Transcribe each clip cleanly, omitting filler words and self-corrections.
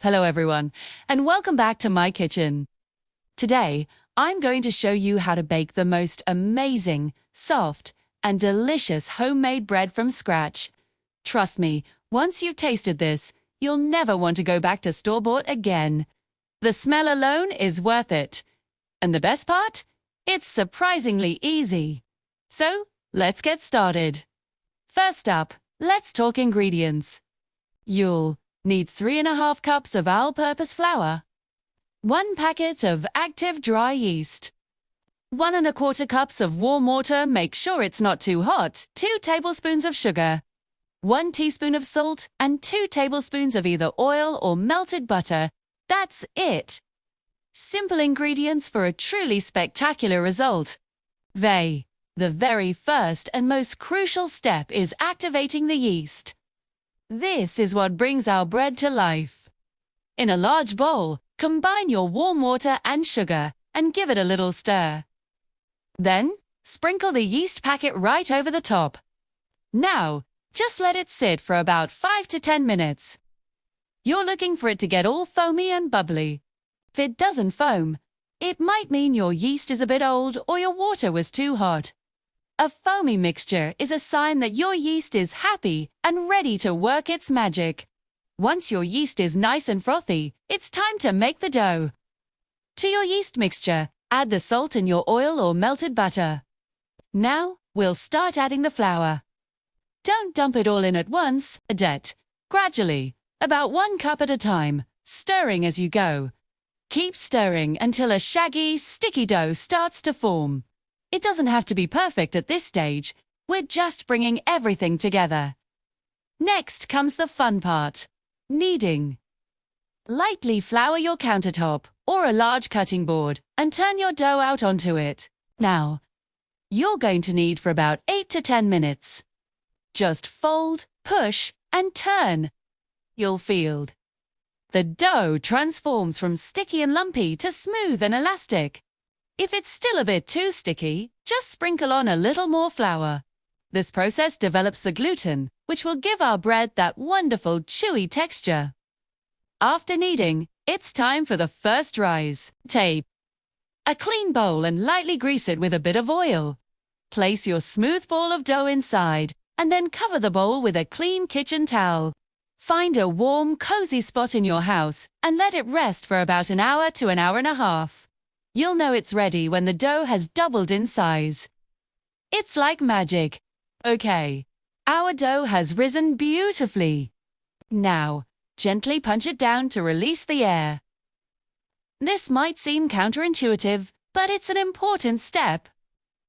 Hello everyone, and welcome back to my kitchen. Today, I'm going to show you how to bake the most amazing, soft, and delicious homemade bread from scratch. Trust me, once you've tasted this, you'll never want to go back to store-bought again. The smell alone is worth it. And the best part? It's surprisingly easy. So, let's get started. First up, let's talk ingredients. You'll need 3½ cups of all-purpose flour, 1 packet of active dry yeast, 1¼ cups of warm water, make sure it's not too hot, 2 tablespoons of sugar, 1 teaspoon of salt, and 2 tablespoons of either oil or melted butter. That's it. Simple ingredients for a truly spectacular result. The very first and most crucial step is activating the yeast. This is what brings our bread to life. In a large bowl, combine your warm water and sugar and give it a little stir. Then, sprinkle the yeast packet right over the top. Now, just let it sit for about 5 to 10 minutes. You're looking for it to get all foamy and bubbly. If it doesn't foam, it might mean your yeast is a bit old or your water was too hot. A foamy mixture is a sign that your yeast is happy and ready to work its magic. Once your yeast is nice and frothy, it's time to make the dough. To your yeast mixture, add the salt and your oil or melted butter. Now, we'll start adding the flour. Don't dump it all in at once, gradually, about 1 cup at a time, stirring as you go. Keep stirring until a shaggy, sticky dough starts to form. It doesn't have to be perfect at this stage. We're just bringing everything together. Next comes the fun part, kneading. Lightly flour your countertop or a large cutting board and turn your dough out onto it. Now, you're going to knead for about 8 to 10 minutes. Just fold, push, and turn. You'll feel the dough transforms from sticky and lumpy to smooth and elastic. If it's still a bit too sticky, just sprinkle on a little more flour. This process develops the gluten, which will give our bread that wonderful chewy texture. After kneading, it's time for the first rise. Take a clean bowl and lightly grease it with a bit of oil. Place your smooth ball of dough inside, and then cover the bowl with a clean kitchen towel. Find a warm, cozy spot in your house and let it rest for about an hour to an hour and a half. You'll know it's ready when the dough has doubled in size. It's like magic. Okay, our dough has risen beautifully. Now, gently punch it down to release the air. This might seem counterintuitive, but it's an important step.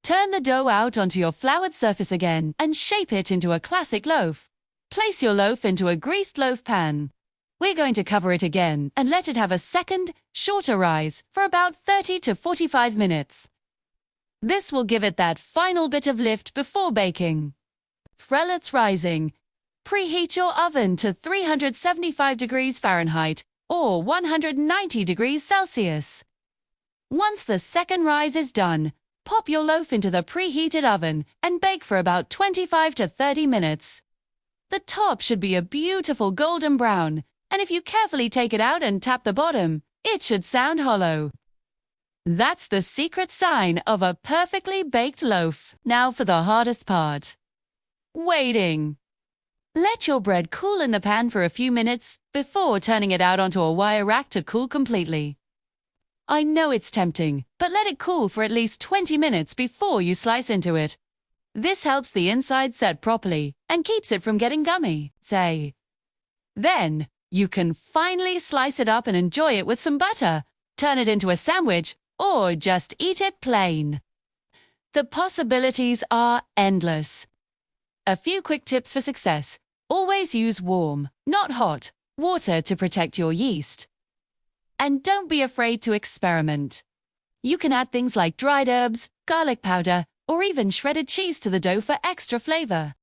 Turn the dough out onto your floured surface again and shape it into a classic loaf. Place your loaf into a greased loaf pan. We're going to cover it again and let it have a second, shorter rise for about 30 to 45 minutes. This will give it that final bit of lift before baking. While it's rising, preheat your oven to 375 degrees Fahrenheit or 190 degrees Celsius. Once the second rise is done, pop your loaf into the preheated oven and bake for about 25 to 30 minutes. The top should be a beautiful golden brown, and if you carefully take it out and tap the bottom, it should sound hollow. That's the secret sign of a perfectly baked loaf. Now for the hardest part. Waiting. Let your bread cool in the pan for a few minutes before turning it out onto a wire rack to cool completely. I know it's tempting, but let it cool for at least 20 minutes before you slice into it. This helps the inside set properly and keeps it from getting gummy. Then, you can finally slice it up and enjoy it with some butter, turn it into a sandwich, or just eat it plain. The possibilities are endless. A few quick tips for success. Always use warm, not hot, water to protect your yeast. And don't be afraid to experiment. You can add things like dried herbs, garlic powder, or even shredded cheese to the dough for extra flavor.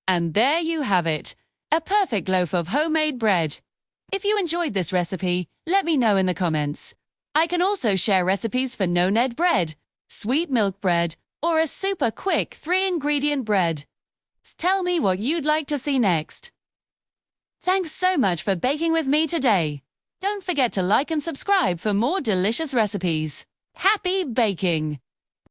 And there you have it, a perfect loaf of homemade bread. If you enjoyed this recipe, let me know in the comments. I can also share recipes for no-knead bread, sweet milk bread, or a super quick 3-ingredient bread. Tell me what you'd like to see next. Thanks so much for baking with me today. Don't forget to like and subscribe for more delicious recipes. Happy baking!